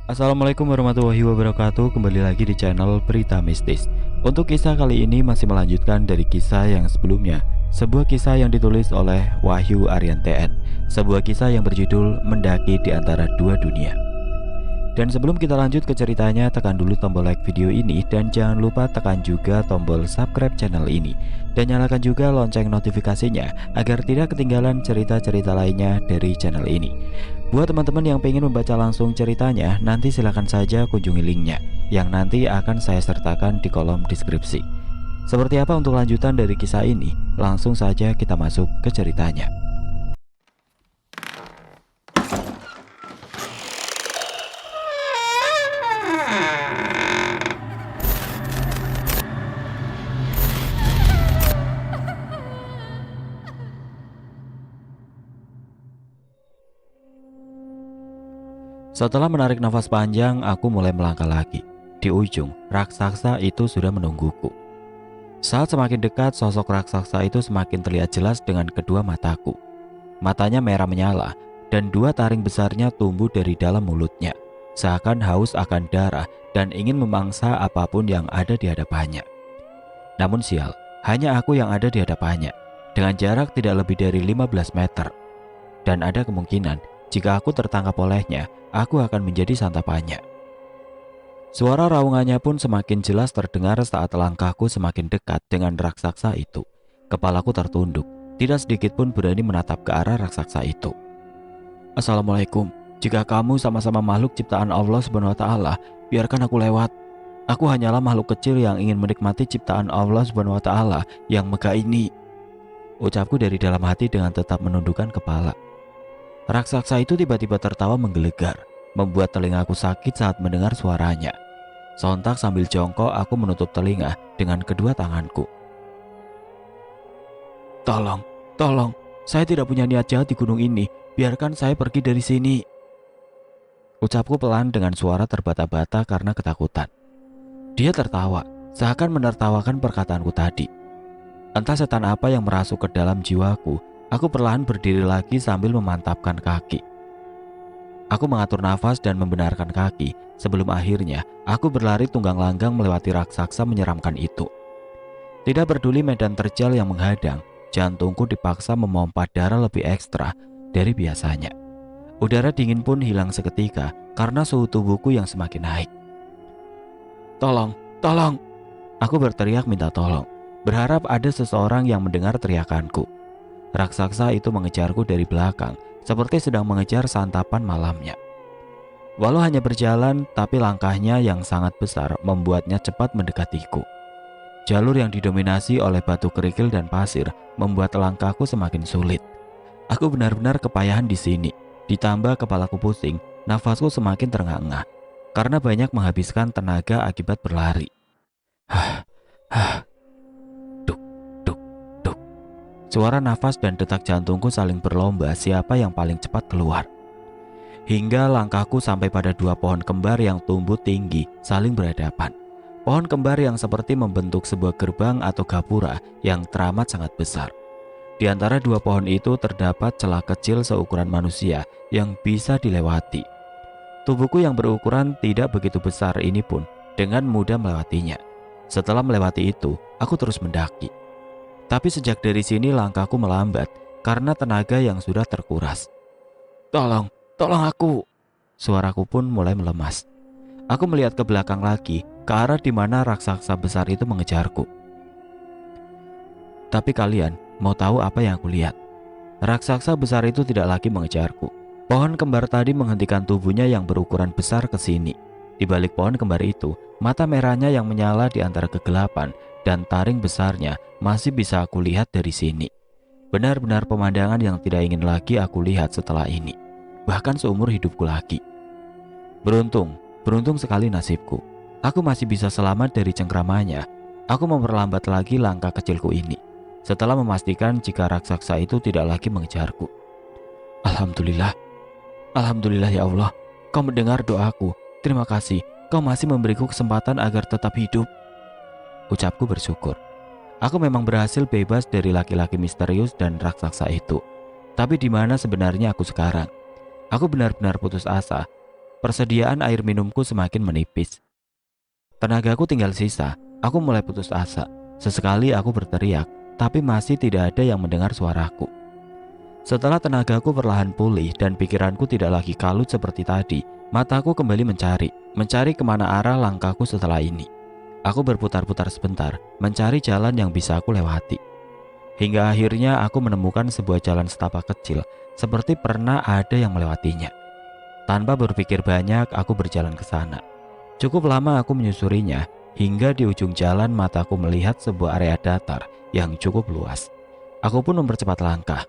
Assalamualaikum warahmatullahi wabarakatuh. Kembali lagi di channel Berita Mistis. Untuk kisah kali ini masih melanjutkan dari kisah yang sebelumnya. Sebuah kisah yang ditulis oleh Wahyu Aryan TN. Sebuah kisah yang berjudul Mendaki di Antara Dua Dunia. Dan sebelum kita lanjut ke ceritanya, tekan dulu tombol like video ini dan jangan lupa tekan juga tombol subscribe channel ini dan nyalakan juga lonceng notifikasinya agar tidak ketinggalan cerita-cerita lainnya dari channel ini. Buat teman-teman yang pengen membaca langsung ceritanya, nanti silahkan saja kunjungi linknya yang nanti akan saya sertakan di kolom deskripsi. Seperti apa untuk lanjutan dari kisah ini? Langsung saja kita masuk ke ceritanya. Setelah menarik nafas panjang, aku mulai melangkah lagi. Di ujung, raksasa itu sudah menungguku. Saat semakin dekat, sosok raksasa itu semakin terlihat jelas dengan kedua mataku. Matanya merah menyala, dan dua taring besarnya tumbuh dari dalam mulutnya, seakan haus akan darah dan ingin memangsa apapun yang ada di hadapannya. Namun sial, hanya aku yang ada di hadapannya, dengan jarak tidak lebih dari 15 meter. Dan ada kemungkinan, jika aku tertangkap olehnya, aku akan menjadi santapannya. Suara raungannya pun semakin jelas terdengar saat langkahku semakin dekat dengan raksasa itu. Kepalaku tertunduk, tidak sedikit pun berani menatap ke arah raksasa itu. Assalamualaikum, jika kamu sama-sama makhluk ciptaan Allah SWT, biarkan aku lewat. Aku hanyalah makhluk kecil yang ingin menikmati ciptaan Allah SWT yang megah ini. Ucapku dari dalam hati dengan tetap menundukkan kepala. Raksasa itu tiba-tiba tertawa menggelegar, membuat telingaku sakit saat mendengar suaranya. Sontak sambil jongkok, aku menutup telinga dengan kedua tanganku. Tolong, saya tidak punya niat jahat di gunung ini. Biarkan saya pergi dari sini. Ucapku pelan dengan suara terbata-bata karena ketakutan. Dia tertawa, seakan menertawakan perkataanku tadi. Entah setan apa yang merasuk ke dalam jiwaku. Aku perlahan berdiri lagi sambil memantapkan kaki. Aku mengatur nafas dan membenarkan kaki sebelum akhirnya aku berlari tunggang langgang melewati raksasa menyeramkan itu. Tidak peduli medan terjal yang menghadang, jantungku dipaksa memompa darah lebih ekstra dari biasanya. Udara dingin pun hilang seketika karena suhu tubuhku yang semakin naik. Tolong! Aku berteriak minta tolong, berharap ada seseorang yang mendengar teriakanku. Raksasa itu mengejarku dari belakang, seperti sedang mengejar santapan malamnya. Walau hanya berjalan, tapi langkahnya yang sangat besar membuatnya cepat mendekatiku. Jalur yang didominasi oleh batu kerikil dan pasir membuat langkahku semakin sulit. Aku benar-benar kepayahan di sini. Ditambah kepalaku pusing, nafasku semakin terengah-engah karena banyak menghabiskan tenaga akibat berlari. Suara nafas dan detak jantungku saling berlomba siapa yang paling cepat keluar. Hingga langkahku sampai pada dua pohon kembar yang tumbuh tinggi saling berhadapan. Pohon kembar yang seperti membentuk sebuah gerbang atau gapura yang teramat sangat besar. Di antara dua pohon itu terdapat celah kecil seukuran manusia yang bisa dilewati. Tubuhku yang berukuran tidak begitu besar ini pun dengan mudah melewatinya. Setelah melewati itu, aku terus mendaki. Tapi sejak dari sini langkahku melambat karena tenaga yang sudah terkuras. Tolong aku. Suaraku pun mulai melemas. Aku melihat ke belakang lagi, ke arah di mana raksasa besar itu mengejarku. Tapi kalian mau tahu apa yang aku lihat? Raksasa besar itu tidak lagi mengejarku. Pohon kembar tadi menghentikan tubuhnya yang berukuran besar ke sini. Di balik pohon kembar itu, mata merahnya yang menyala di antara kegelapan dan taring besarnya masih bisa aku lihat dari sini. Benar-benar pemandangan yang tidak ingin lagi aku lihat setelah ini, bahkan seumur hidupku lagi. Beruntung sekali nasibku. Aku masih bisa selamat dari cengkramannya. Aku memperlambat lagi langkah kecilku ini, setelah memastikan jika raksasa itu tidak lagi mengejarku. Alhamdulillah ya Allah, kau mendengar doaku. Terima kasih, kau masih memberiku kesempatan agar tetap hidup. Ucapku bersyukur. Aku memang berhasil bebas dari laki-laki misterius dan raksasa itu. Tapi di mana sebenarnya aku sekarang? Aku benar-benar putus asa. Persediaan air minumku semakin menipis. Tenagaku tinggal sisa. Aku mulai putus asa. Sesekali aku berteriak, tapi masih tidak ada yang mendengar suaraku. Setelah tenagaku perlahan pulih dan pikiranku tidak lagi kalut seperti tadi, mataku kembali mencari kemana arah langkahku setelah ini. Aku berputar-putar sebentar, mencari jalan yang bisa aku lewati. Hingga akhirnya aku menemukan sebuah jalan setapak kecil, seperti pernah ada yang melewatinya. Tanpa berpikir banyak, aku berjalan ke sana. Cukup lama aku menyusurinya, hingga di ujung jalan mataku melihat sebuah area datar yang cukup luas. Aku pun mempercepat langkah,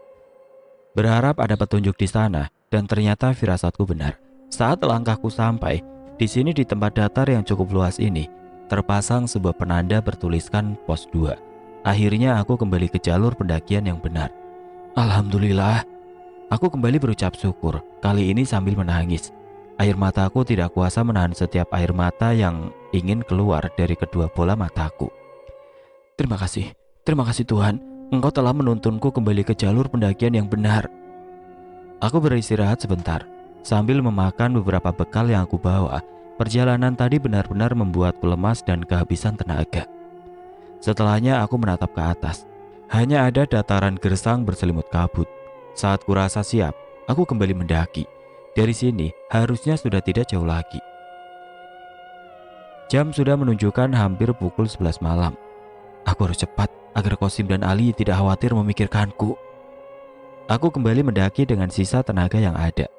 berharap ada petunjuk di sana, dan ternyata firasatku benar. Saat langkahku sampai, di sini di tempat datar yang cukup luas ini, terpasang sebuah penanda bertuliskan pos 2. Akhirnya aku kembali ke jalur pendakian yang benar. Alhamdulillah, aku kembali berucap syukur, kali ini sambil menangis. Air mataku tidak kuasa menahan setiap air mata yang ingin keluar dari kedua bola mataku. Terima kasih Tuhan, Engkau telah menuntunku kembali ke jalur pendakian yang benar. Aku beristirahat sebentar, sambil memakan beberapa bekal yang aku bawa. Perjalanan tadi benar-benar membuatku lemas dan kehabisan tenaga. Setelahnya aku menatap ke atas. Hanya ada dataran gersang berselimut kabut. Saat kurasa siap, aku kembali mendaki. Dari sini harusnya sudah tidak jauh lagi. Jam sudah menunjukkan hampir pukul 11 malam. Aku harus cepat agar Qasim dan Ali tidak khawatir memikirkanku. Aku kembali mendaki dengan sisa tenaga yang ada.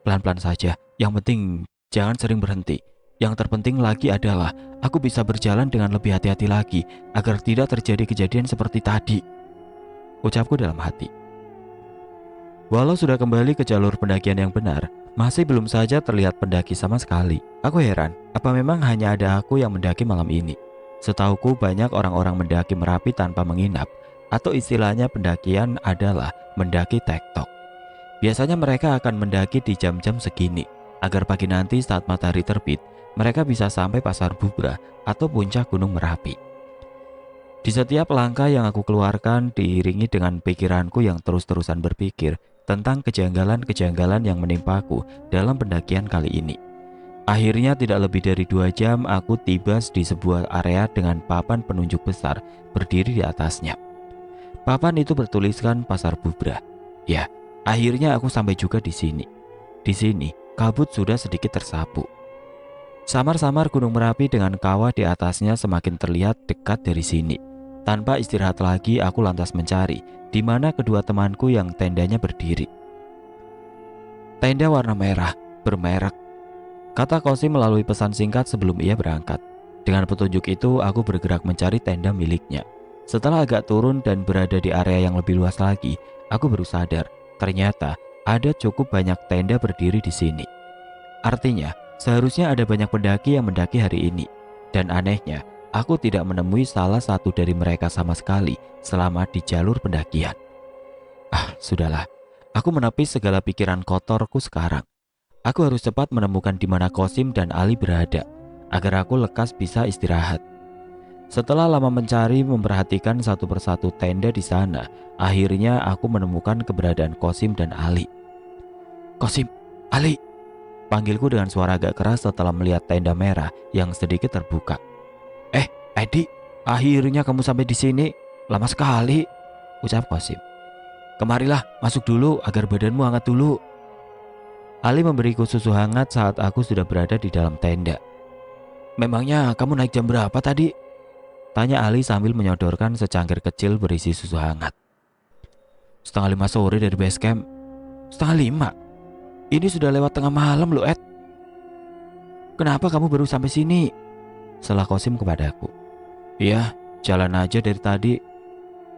Pelan-pelan saja, yang penting jangan sering berhenti. Yang terpenting lagi adalah aku bisa berjalan dengan lebih hati-hati lagi agar tidak terjadi kejadian seperti tadi, ucapku dalam hati. Walau sudah kembali ke jalur pendakian yang benar, masih belum saja terlihat pendaki sama sekali. Aku heran, apa memang hanya ada aku yang mendaki malam ini? Setauku banyak orang-orang mendaki Merapi tanpa menginap, atau istilahnya pendakian adalah mendaki tektok. Biasanya mereka akan mendaki di jam-jam segini, agar pagi nanti saat matahari terbit, mereka bisa sampai Pasar Bubrah atau puncak Gunung Merapi. Di setiap langkah yang aku keluarkan diiringi dengan pikiranku yang terus-terusan berpikir tentang kejanggalan-kejanggalan yang menimpaku dalam pendakian kali ini. Akhirnya tidak lebih dari 2 jam aku tiba di sebuah area dengan papan penunjuk besar berdiri di atasnya. Papan itu bertuliskan Pasar Bubrah. Ya, akhirnya aku sampai juga di sini. Di sini, kabut sudah sedikit tersapu. Samar-samar Gunung Merapi dengan kawah di atasnya semakin terlihat dekat dari sini. Tanpa istirahat lagi, aku lantas mencari di mana kedua temanku yang tendanya berdiri. Tenda warna merah, bermerek, kata Qasim melalui pesan singkat sebelum ia berangkat. Dengan petunjuk itu, aku bergerak mencari tenda miliknya. Setelah agak turun dan berada di area yang lebih luas lagi, aku baru sadar, ternyata ada cukup banyak tenda berdiri di sini. Artinya, seharusnya ada banyak pendaki yang mendaki hari ini. Dan anehnya, aku tidak menemui salah satu dari mereka sama sekali selama di jalur pendakian. Sudahlah. Aku menepis segala pikiran kotorku sekarang. Aku harus cepat menemukan di mana Qasim dan Ali berada, agar aku lekas bisa istirahat. Setelah lama mencari, memperhatikan satu persatu tenda di sana, akhirnya aku menemukan keberadaan Qasim dan Ali. Qasim, Ali, panggilku dengan suara agak keras setelah melihat tenda merah yang sedikit terbuka. Edi, akhirnya kamu sampai di sini. Lama sekali, ucap Qasim. Kemarilah, masuk dulu agar badanmu hangat dulu. Ali memberiku susu hangat saat aku sudah berada di dalam tenda. Memangnya kamu naik jam berapa tadi? Tanya Ali sambil menyodorkan secangkir kecil berisi susu hangat. 4:30 sore dari base camp. 4:30? Ini sudah lewat tengah malam loh, Ed. Kenapa kamu baru sampai sini? Selah Qasim kepadaku. Iya, jalan aja dari tadi.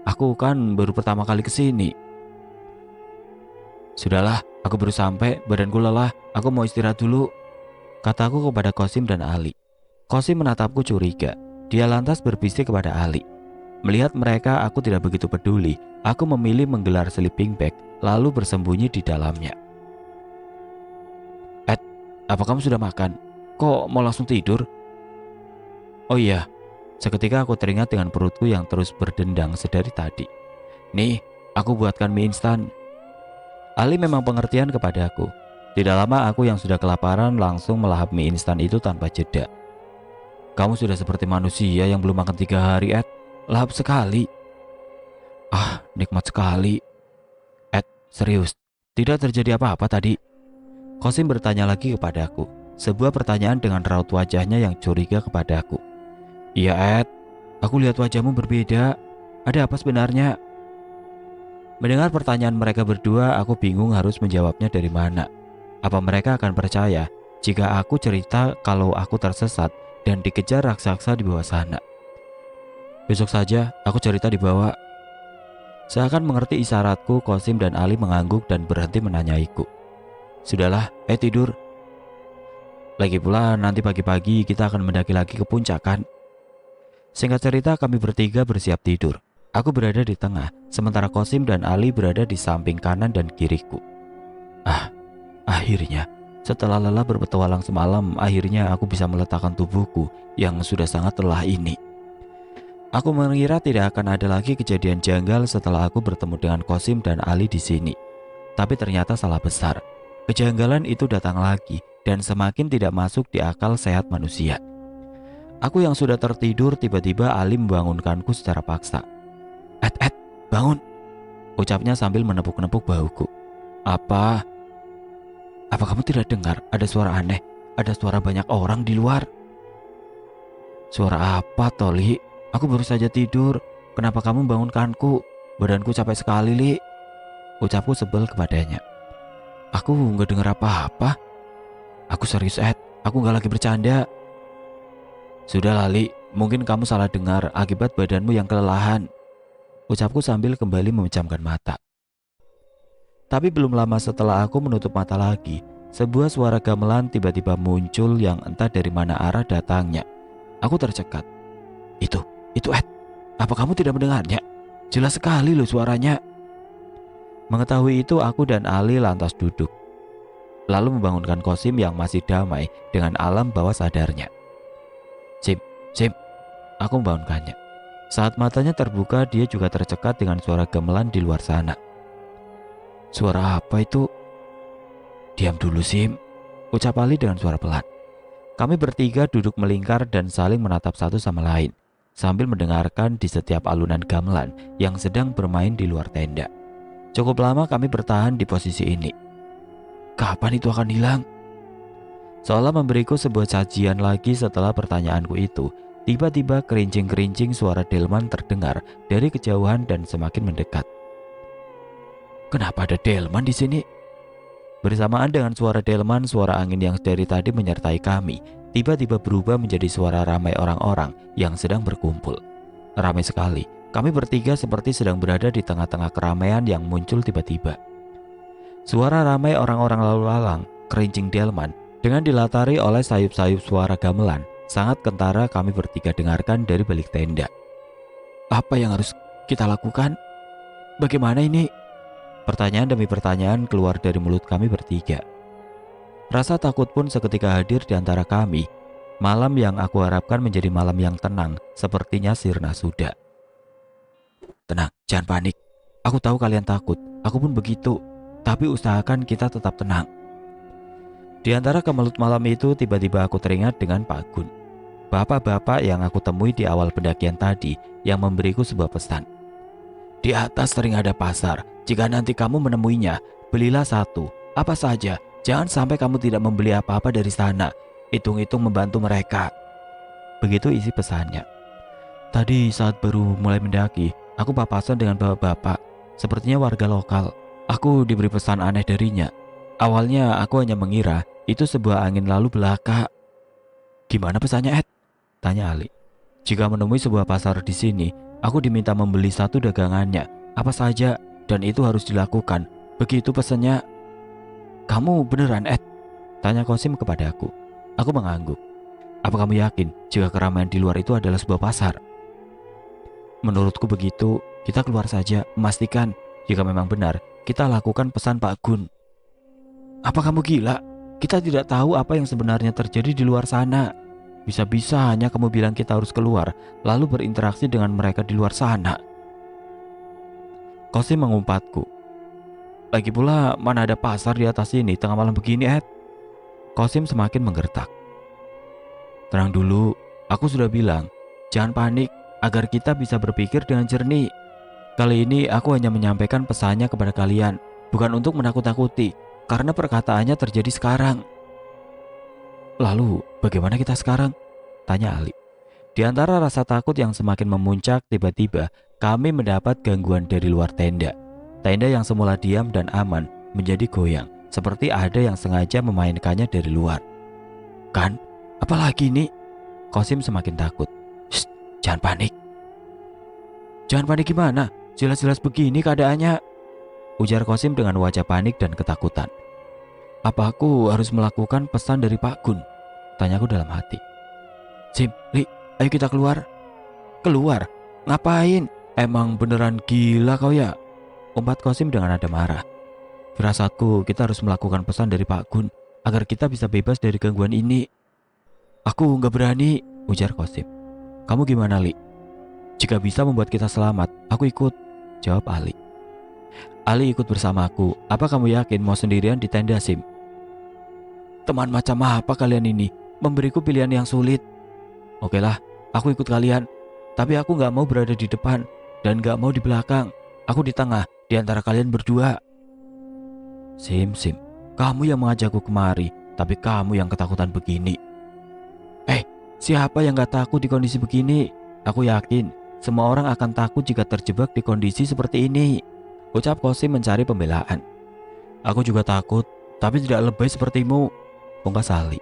Aku kan baru pertama kali kesini. Sudahlah, aku baru sampai, badanku lelah, aku mau istirahat dulu, kataku kepada Qasim dan Ali. Qasim menatapku curiga. Dia lantas berbisik kepada Ali. Melihat mereka, aku tidak begitu peduli. Aku memilih menggelar sleeping bag, lalu bersembunyi di dalamnya. Ed, apa kamu sudah makan? Kok mau langsung tidur? Oh iya, seketika aku teringat dengan perutku yang terus berdendang sedari tadi. Nih, aku buatkan mie instan. Ali memang pengertian kepadaku. Tidak lama aku yang sudah kelaparan langsung melahap mie instan itu tanpa jeda. Kamu sudah seperti manusia yang belum makan 3 hari, Ed. Lahap sekali. Ah, nikmat sekali. Ed, serius, tidak terjadi apa-apa tadi? Kosim bertanya lagi kepadaku. Sebuah pertanyaan dengan raut wajahnya yang curiga kepadaku. Iya, Ed. Aku lihat wajahmu berbeda. Ada apa sebenarnya? Mendengar pertanyaan mereka berdua, aku bingung harus menjawabnya dari mana. Apa mereka akan percaya jika aku cerita kalau aku tersesat dan dikejar raksasa di bawah sana? Besok saja aku cerita di bawah. Seakan mengerti isyaratku, Kosim dan Ali mengangguk dan berhenti menanyaiku. Sudahlah, tidur. Lagi pula nanti pagi-pagi kita akan mendaki lagi ke puncak kan? Singkat cerita kami bertiga bersiap tidur. Aku berada di tengah, sementara Kosim dan Ali berada di samping kanan dan kiriku. Akhirnya, setelah lelah berpetualang semalam, akhirnya aku bisa meletakkan tubuhku yang sudah sangat lelah ini. Aku mengira tidak akan ada lagi kejadian janggal setelah aku bertemu dengan Kosim dan Ali di sini. Tapi ternyata salah besar. Kejanggalan itu datang lagi dan semakin tidak masuk di akal sehat manusia. Aku yang sudah tertidur tiba-tiba Ali membangunkanku secara paksa. Ed, bangun, ucapnya sambil menepuk-nepuk bahuku. Apa kamu tidak dengar ada suara aneh? Ada suara banyak orang di luar. Suara apa, Toli? Aku baru saja tidur. Kenapa kamu bangunkanku? Badanku capek sekali, Li. Ucapku sebel kepadanya. Aku nggak dengar apa-apa. Aku serius, Ed. Aku nggak lagi bercanda. Sudah, Li. Mungkin kamu salah dengar akibat badanmu yang kelelahan. Ucapku sambil kembali memejamkan mata. Tapi belum lama setelah aku menutup mata lagi, sebuah suara gamelan tiba-tiba muncul yang entah dari mana arah datangnya. Aku tercekat. Itu Ed. Apa kamu tidak mendengarnya? Jelas sekali loh suaranya. Mengetahui itu aku dan Ali lantas duduk. Lalu membangunkan Kosim yang masih damai dengan alam bawah sadarnya. Sim, aku membangunkannya. Saat matanya terbuka, dia juga tercekat dengan suara gamelan di luar sana. Suara apa itu? Diam dulu, Sim, ucap Ali dengan suara pelan. Kami bertiga duduk melingkar dan saling menatap satu sama lain, sambil mendengarkan di setiap alunan gamelan yang sedang bermain di luar tenda. Cukup lama kami bertahan di posisi ini. Kapan itu akan hilang? Seolah memberiku sebuah sajian lagi setelah pertanyaanku itu, tiba-tiba kerincing-kerincing suara delman terdengar dari kejauhan dan semakin mendekat. Kenapa ada delman di sini? Bersamaan dengan suara delman, suara angin yang dari tadi menyertai kami tiba-tiba berubah menjadi suara ramai orang-orang yang sedang berkumpul. Ramai sekali, kami bertiga seperti sedang berada di tengah-tengah keramaian yang muncul tiba-tiba. Suara ramai orang-orang lalu lalang, kerincing delman, dengan dilatari oleh sayup-sayup suara gamelan, sangat kentara kami bertiga dengarkan dari balik tenda. Apa yang harus kita lakukan? Bagaimana ini? Pertanyaan demi pertanyaan keluar dari mulut kami bertiga. Rasa takut pun seketika hadir di antara kami. Malam yang aku harapkan menjadi malam yang tenang sepertinya sirna sudah. Tenang, jangan panik. Aku tahu kalian takut, aku pun begitu. Tapi usahakan kita tetap tenang. Di antara kemelut malam itu tiba-tiba aku teringat dengan Pak Gun. Bapak-bapak yang aku temui di awal pendakian tadi yang memberiku sebuah pesan. Di atas sering ada pasar. Jika nanti kamu menemuinya, belilah satu, apa saja. Jangan sampai kamu tidak membeli apa-apa dari sana. Hitung-hitung membantu mereka. Begitu isi pesannya. Tadi saat baru mulai mendaki, aku papasan dengan bapak-bapak. Sepertinya warga lokal. Aku diberi pesan aneh darinya. Awalnya aku hanya mengira itu sebuah angin lalu belaka. Gimana pesannya, Ed? Tanya Ali. Jika menemui sebuah pasar di sini, aku diminta membeli satu dagangannya, apa saja, dan itu harus dilakukan. Begitu pesannya. Kamu beneran, Ed? Tanya Kosim kepadaku. Aku mengangguk. Apa kamu yakin jika keramaian di luar itu adalah sebuah pasar? Menurutku begitu. Kita keluar saja, memastikan jika memang benar kita lakukan pesan Pak Gun. Apa kamu gila? Kita tidak tahu apa yang sebenarnya terjadi di luar sana. Bisa-bisa hanya kamu bilang kita harus keluar, lalu berinteraksi dengan mereka di luar sana. Kosim mengumpatku. Lagi pula mana ada pasar di atas sini tengah malam begini, Ed? Kosim semakin menggertak. Tenang dulu, aku sudah bilang, jangan panik agar kita bisa berpikir dengan jernih. Kali ini aku hanya menyampaikan pesannya kepada kalian, bukan untuk menakut-takuti, karena perkataannya terjadi sekarang. Lalu, bagaimana kita sekarang? Tanya Ali. Di antara rasa takut yang semakin memuncak, tiba-tiba kami mendapat gangguan dari luar tenda. Tenda yang semula diam dan aman menjadi goyang, seperti ada yang sengaja memainkannya dari luar. Kan? Apalagi nih? Kosim semakin takut. Shh, jangan panik. Jangan panik gimana? Jelas-jelas begini keadaannya. Ujar Kosim dengan wajah panik dan ketakutan. Apa aku harus melakukan pesan dari Pak Gun? Tanyaku dalam hati. Sim, Li, ayo kita keluar. Keluar? Ngapain? Emang beneran gila kau ya? Umpat Kosim dengan nada marah. Firasatku kita harus melakukan pesan dari Pak Gun agar kita bisa bebas dari gangguan ini. Aku nggak berani, ujar Kosim. Kamu gimana, Li? Jika bisa membuat kita selamat, aku ikut, jawab Ali. Ali ikut bersamaku. Apa kamu yakin mau sendirian di tenda, Sim? Teman macam apa kalian ini? Memberiku pilihan yang sulit. Oke lah, aku ikut kalian. Tapi aku gak mau berada di depan dan gak mau di belakang. Aku di tengah, di antara kalian berdua. Sim, kamu yang mengajakku kemari, tapi kamu yang ketakutan begini. Siapa yang gak takut di kondisi begini? Aku yakin semua orang akan takut jika terjebak di kondisi seperti ini, ucap Kosim mencari pembelaan. Aku juga takut, tapi tidak lebay sepertimu, pungkas Ali.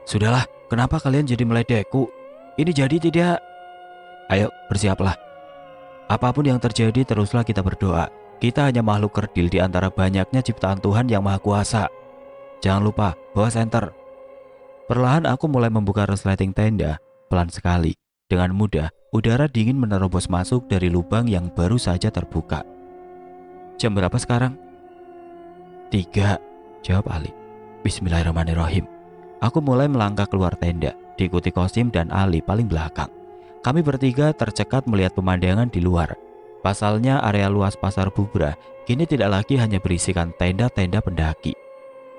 Sudahlah, kenapa kalian jadi meledekku? Ini jadi tidak? Ayo, bersiaplah. Apapun yang terjadi, teruslah kita berdoa. Kita hanya makhluk kerdil di antara banyaknya ciptaan Tuhan yang Maha Kuasa. Jangan lupa, bawa senter. Perlahan aku mulai membuka resleting tenda, pelan sekali. Dengan mudah, udara dingin menerobos masuk dari lubang yang baru saja terbuka. Jam berapa sekarang? 3, jawab Ali. Bismillahirrahmanirrahim. Aku mulai melangkah keluar tenda, diikuti Kosim dan Ali paling belakang. Kami bertiga tercekat melihat pemandangan di luar. Pasalnya area luas pasar Bubrah kini tidak lagi hanya berisikan tenda-tenda pendaki,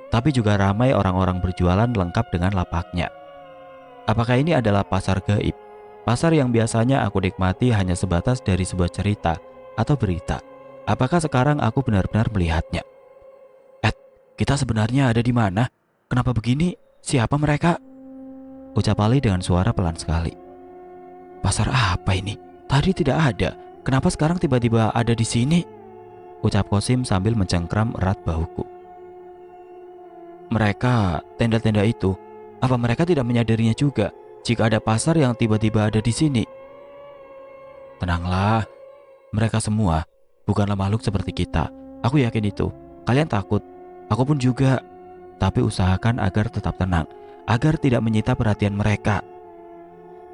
tapi juga ramai orang-orang berjualan lengkap dengan lapaknya. Apakah ini adalah pasar gaib? Pasar yang biasanya aku nikmati hanya sebatas dari sebuah cerita atau berita. Apakah sekarang aku benar-benar melihatnya? Kita sebenarnya ada di mana? Kenapa begini? Siapa mereka? Ucap Ali dengan suara pelan sekali. Pasar apa ini? Tadi tidak ada. Kenapa sekarang tiba-tiba ada di sini? Ucap Kosim sambil mencengkram erat bahuku. Mereka, tenda-tenda itu, apa mereka tidak menyadarinya juga jika ada pasar yang tiba-tiba ada di sini? Tenanglah, mereka semua bukanlah makhluk seperti kita. Aku yakin itu. Kalian takut, aku pun juga. Tapi usahakan agar tetap tenang, agar tidak menyita perhatian mereka.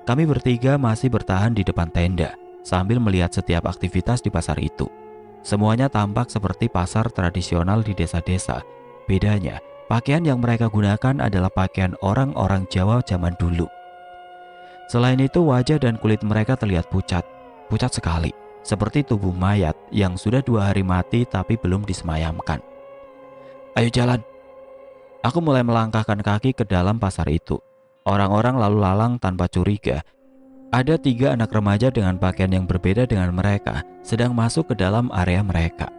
Kami bertiga masih bertahan di depan tenda sambil melihat setiap aktivitas di pasar itu. Semuanya tampak seperti pasar tradisional di desa-desa. Bedanya, pakaian yang mereka gunakan adalah pakaian orang-orang Jawa zaman dulu. Selain itu, wajah dan kulit mereka terlihat pucat sekali, seperti tubuh mayat yang sudah 2 hari mati tapi belum disemayamkan. Ayo jalan. Aku mulai melangkahkan kaki ke dalam pasar itu. Orang-orang lalu lalang tanpa curiga. Ada 3 anak remaja dengan pakaian yang berbeda dengan mereka sedang masuk ke dalam area mereka.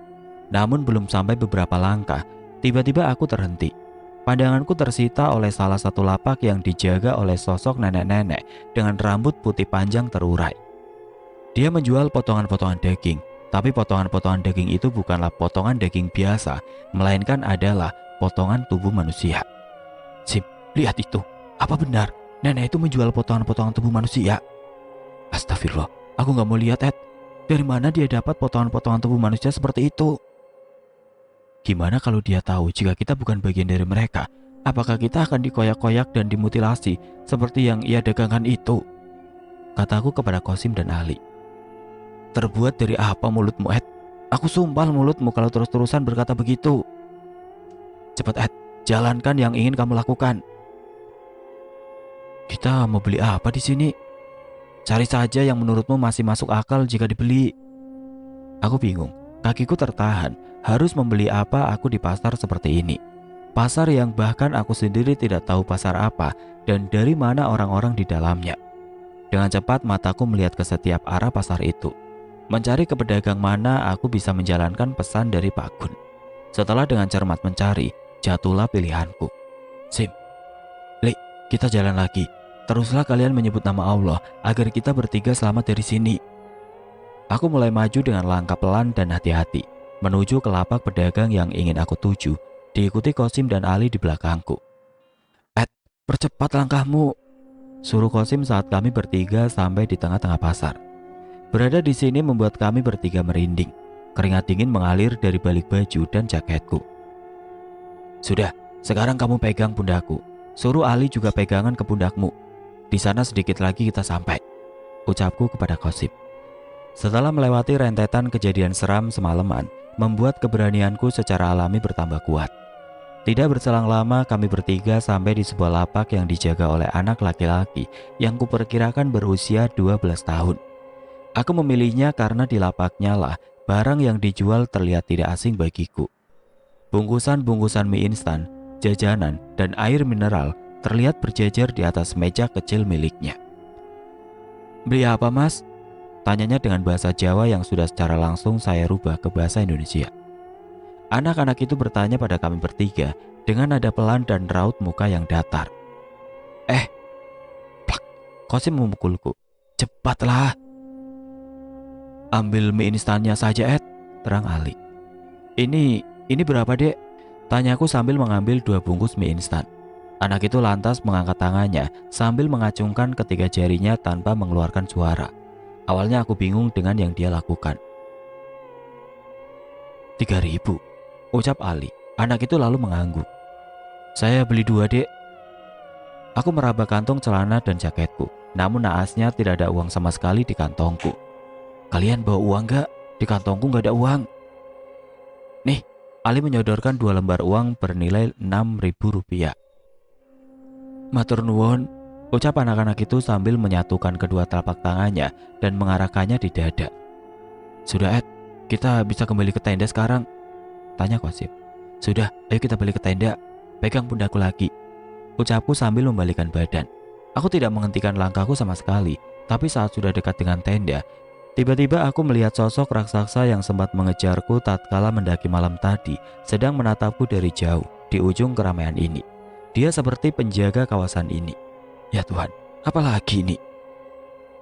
Namun belum sampai beberapa langkah, tiba-tiba aku terhenti. Pandanganku tersita oleh salah satu lapak yang dijaga oleh sosok nenek-nenek dengan rambut putih panjang terurai. Dia menjual potongan-potongan daging, tapi potongan-potongan daging itu bukanlah potongan daging biasa, melainkan adalah potongan tubuh manusia. Sim, lihat itu. Apa benar nenek itu menjual potongan-potongan tubuh manusia? Astagfirullah, aku gak mau lihat, Ed. Dari mana dia dapat potongan-potongan tubuh manusia seperti itu? Gimana kalau dia tahu jika kita bukan bagian dari mereka? Apakah kita akan dikoyak-koyak dan dimutilasi seperti yang ia dagangkan itu? Kataku kepada Kosim dan Ali. Terbuat dari apa mulutmu, Ed? Aku sumpah mulutmu kalau terus-terusan berkata begitu. Cepat, Ed, jalankan yang ingin kamu lakukan. Kita mau beli apa di sini? Cari saja yang menurutmu masih masuk akal jika dibeli. Aku bingung, Kakiku tertahan, harus membeli apa aku di pasar seperti ini. Pasar yang bahkan aku sendiri tidak tahu pasar apa dan dari mana orang-orang di dalamnya. Dengan cepat mataku melihat ke setiap arah pasar itu. Mencari ke pedagang mana aku bisa menjalankan pesan dari Pak Gun. Setelah dengan cermat mencari, jatuhlah pilihanku. Sim, Li, kita jalan lagi. Teruslah kalian menyebut nama Allah agar kita bertiga selamat dari sini. Aku mulai maju dengan langkah pelan dan hati-hati, menuju ke lapak pedagang yang ingin aku tuju, diikuti Kosim dan Ali di belakangku. Ed, percepat langkahmu, suruh Kosim saat kami bertiga sampai di tengah-tengah pasar. Berada di sini membuat kami bertiga merinding. Keringat dingin mengalir dari balik baju dan jaketku. Sudah, sekarang kamu pegang pundakku. Suruh Ali juga pegangan ke pundakmu. Di sana sedikit lagi kita sampai, ucapku kepada Kosim. Setelah melewati rentetan kejadian seram semalaman, membuat keberanianku secara alami bertambah kuat. Tidak berselang lama kami bertiga sampai di sebuah lapak yang dijaga oleh anak laki-laki yang kuperkirakan berusia 12 tahun. Aku memilihnya karena di lapaknya lah barang yang dijual terlihat tidak asing bagiku. Bungkusan-bungkusan mie instan, jajanan, dan air mineral terlihat berjejer di atas meja kecil miliknya. Beli apa, Mas? Tanyanya dengan bahasa Jawa yang sudah secara langsung saya rubah ke bahasa Indonesia. Anak-anak itu bertanya pada kami bertiga dengan nada pelan dan raut muka yang datar. Plak, Kosim memukulku. Cepatlah. Ambil mie instannya saja, Ed, terang Ali. Ini berapa, Dek? Tanyaku sambil mengambil 2 bungkus mie instan. Anak itu lantas mengangkat tangannya sambil mengacungkan ketiga jarinya tanpa mengeluarkan suara. Awalnya aku bingung dengan yang dia lakukan. 3.000, ucap Ali. Anak itu lalu mengangguk. Saya beli 2, Dek. Aku meraba kantung celana dan jaketku, namun naasnya tidak ada uang sama sekali di kantongku. Kalian bawa uang gak? Di kantongku gak ada uang. Nih, Ali menyodorkan 2 lembar uang bernilai Rp6.000. Matur nuwun, ucap anak-anak itu sambil menyatukan kedua telapak tangannya dan mengarahkannya di dada. Sudah, Ed, kita bisa kembali ke tenda sekarang, tanya Kosim. Sudah, ayo kita balik ke tenda. Pegang pundakku lagi, ucapku sambil membalikkan badan. Aku tidak menghentikan langkahku sama sekali, tapi saat sudah dekat dengan tenda, tiba-tiba aku melihat sosok raksasa yang sempat mengejarku tatkala mendaki malam tadi sedang menatapku dari jauh di ujung keramaian ini. Dia seperti penjaga kawasan ini. Ya Tuhan, apalagi ini?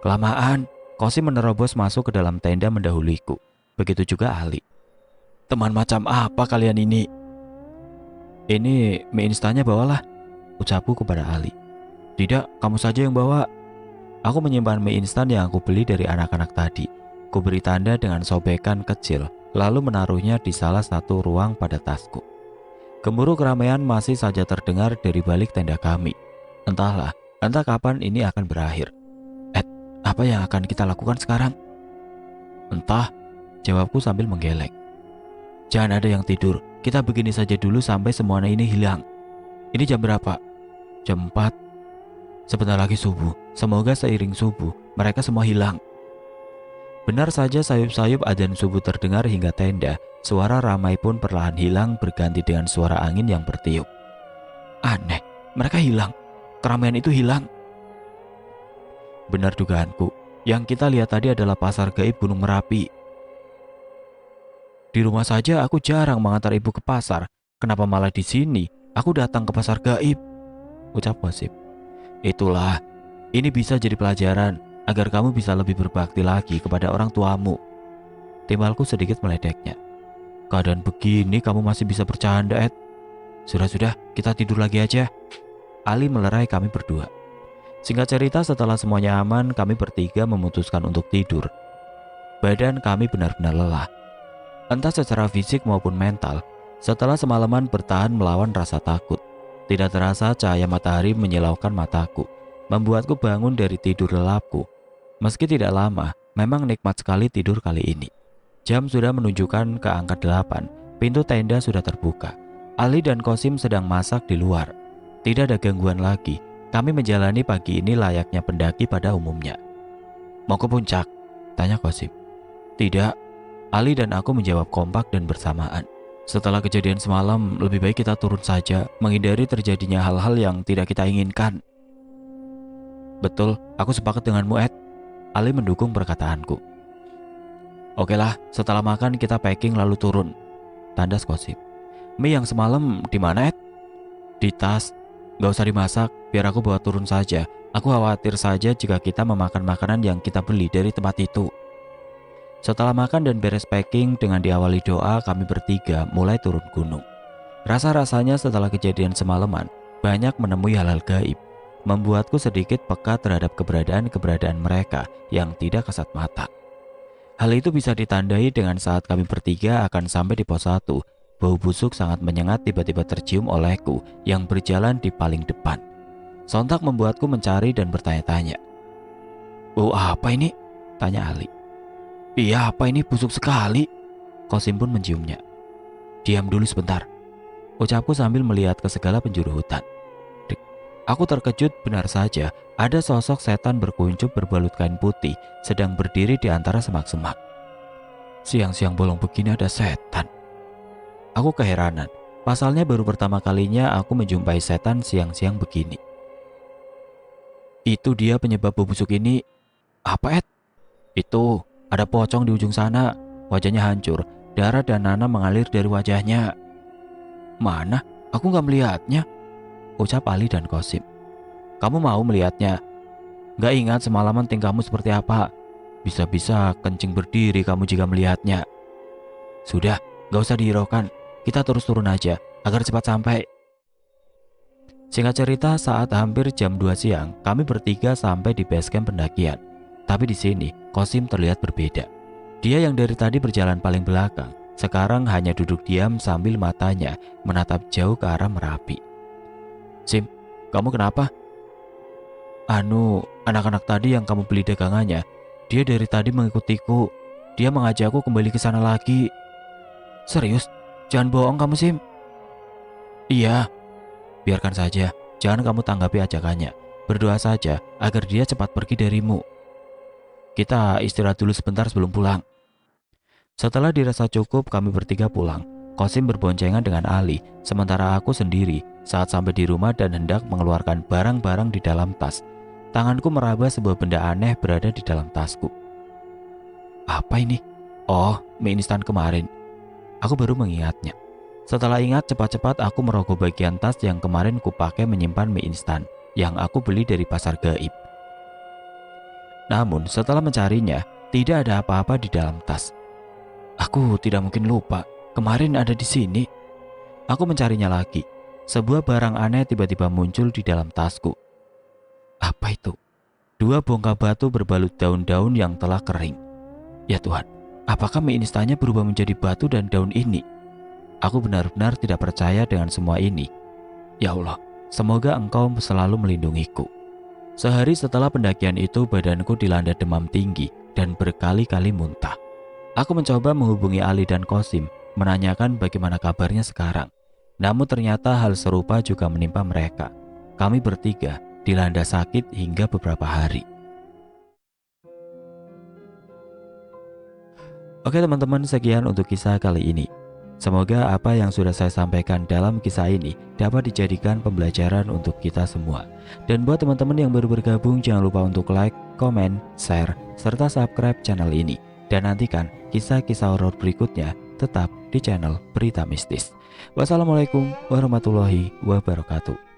Kelamaan, Kosim menerobos masuk ke dalam tenda mendahuliku. Begitu juga Ali. Teman macam apa kalian ini? Ini mie instannya bawalah, ucapku kepada Ali. Tidak, kamu saja yang bawa. Aku menyimpan mie instan yang aku beli dari anak-anak tadi. Ku beri tanda dengan sobekan kecil, lalu menaruhnya di salah satu ruang pada tasku. Gemuruh keramaian masih saja terdengar dari balik tenda kami. Entah kapan ini akan berakhir. Ed, apa yang akan kita lakukan sekarang? Entah, jawabku sambil menggeleng. Jangan ada yang tidur, kita begini saja dulu sampai semuanya ini hilang. Ini jam berapa? Jam 4. Sebentar lagi subuh, semoga seiring subuh mereka semua hilang. Benar saja sayup-sayup adzan subuh terdengar hingga tenda. Suara ramai pun perlahan hilang berganti dengan suara angin yang bertiup. Aneh, mereka hilang. Keramaian itu hilang. Benar dugaanku, yang kita lihat tadi adalah pasar gaib Gunung Merapi. Di rumah saja aku jarang mengantar ibu ke pasar. Kenapa malah di sini aku datang ke pasar gaib? Ucap Kosim. Itulah, ini bisa jadi pelajaran agar kamu bisa lebih berbakti lagi kepada orang tuamu. Timbalku sedikit meledeknya. Keadaan begini kamu masih bisa bercanda, Ed. Sudah, kita tidur lagi aja. Ali melerai kami berdua. Singkat cerita, setelah semuanya aman, kami bertiga memutuskan untuk tidur. Badan kami benar-benar lelah. Entah secara fisik maupun mental, setelah semalaman bertahan melawan rasa takut. Tidak terasa cahaya matahari menyilaukan mataku, membuatku bangun dari tidur lelapku. Meski tidak lama, memang nikmat sekali tidur kali ini. Jam sudah menunjukkan ke angka 8, pintu tenda sudah terbuka. Ali dan Kosim sedang masak di luar. Tidak ada gangguan lagi, kami menjalani pagi ini layaknya pendaki pada umumnya. Mau ke puncak? Tanya Kosim. Tidak, Ali dan aku menjawab kompak dan bersamaan. Setelah kejadian semalam, lebih baik kita turun saja, menghindari terjadinya hal-hal yang tidak kita inginkan. Betul, aku sepakat denganmu, Ed. Ali mendukung perkataanku. Oke lah, setelah makan kita packing lalu turun. Tandas Kosim. Mie yang semalam di mana, Ed? Di tas. Gak usah dimasak, biar aku bawa turun saja. Aku khawatir saja jika kita memakan makanan yang kita beli dari tempat itu. Setelah makan dan beres packing dengan diawali doa, kami bertiga mulai turun gunung. Rasa-rasanya setelah kejadian semalaman, banyak menemui hal-hal gaib. Membuatku sedikit peka terhadap keberadaan mereka yang tidak kasat mata. Hal itu bisa ditandai dengan saat kami bertiga akan sampai di pos 1. Bau busuk sangat menyengat tiba-tiba tercium olehku yang berjalan di paling depan. Sontak membuatku mencari dan bertanya-tanya. Bau apa ini? Tanya Ali. Iya, apa ini, busuk sekali. Kosim pun menciumnya. Diam dulu sebentar, ucapku sambil melihat ke segala penjuru hutan. Aku terkejut, benar saja ada sosok setan berkuncup berbalut kain putih sedang berdiri di antara semak-semak. Siang-siang bolong begini ada setan. Aku keheranan, pasalnya baru pertama kalinya aku menjumpai setan siang-siang begini. Itu dia penyebab bau busuk ini. Apa, Ed? Itu, ada pocong di ujung sana, wajahnya hancur, darah dan nanah mengalir dari wajahnya. Mana? Aku nggak melihatnya, ucap Ali dan Kosim. Kamu mau melihatnya? Nggak ingat semalaman tingkahmu seperti apa? Bisa-bisa kencing berdiri kamu jika melihatnya. Sudah, nggak usah dihiraukan. Kita terus turun aja, agar cepat sampai. Singkat cerita, saat hampir jam 2 siang, kami bertiga sampai di base camp pendakian. Tapi di sini, Kosim terlihat berbeda. Dia yang dari tadi berjalan paling belakang, sekarang hanya duduk diam sambil matanya menatap jauh ke arah Merapi. Sim, kamu kenapa? Anak-anak tadi yang kamu beli dagangannya, dia dari tadi mengikutiku. Dia mengajakku kembali ke sana lagi. Serius? Jangan bohong kamu, Sim. Iya. Biarkan saja, jangan kamu tanggapi ajakannya. Berdoa saja agar dia cepat pergi darimu. Kita istirahat dulu sebentar sebelum pulang. Setelah dirasa cukup, kami bertiga pulang. Kosim berboncengan dengan Ali, sementara aku sendiri saat sampai di rumah dan hendak mengeluarkan barang-barang di dalam tas. Tanganku meraba sebuah benda aneh berada di dalam tasku. Apa ini? Oh, mie instan kemarin. Aku baru mengingatnya. Setelah ingat, cepat-cepat aku merogoh bagian tas yang kemarin kupakai menyimpan mie instan yang aku beli dari pasar gaib. Namun setelah mencarinya, tidak ada apa-apa di dalam tas. Aku tidak mungkin lupa, kemarin ada di sini. Aku mencarinya lagi. Sebuah barang aneh tiba-tiba muncul di dalam tasku. Apa itu? 2 bongkah batu berbalut daun-daun yang telah kering. Ya Tuhan, apakah mie instannya berubah menjadi batu dan daun ini? Aku benar-benar tidak percaya dengan semua ini. Ya Allah, semoga Engkau selalu melindungiku. Sehari setelah pendakian itu, badanku dilanda demam tinggi dan berkali-kali muntah. Aku mencoba menghubungi Ali dan Kosim, menanyakan bagaimana kabarnya sekarang. Namun ternyata hal serupa juga menimpa mereka. Kami bertiga dilanda sakit hingga beberapa hari. Oke teman-teman, sekian untuk kisah kali ini. Semoga apa yang sudah saya sampaikan dalam kisah ini dapat dijadikan pembelajaran untuk kita semua. Dan buat teman-teman yang baru bergabung, jangan lupa untuk like, komen, share, serta subscribe channel ini. Dan nantikan kisah-kisah horor berikutnya tetap di channel Berita Mistis. Wassalamualaikum warahmatullahi wabarakatuh.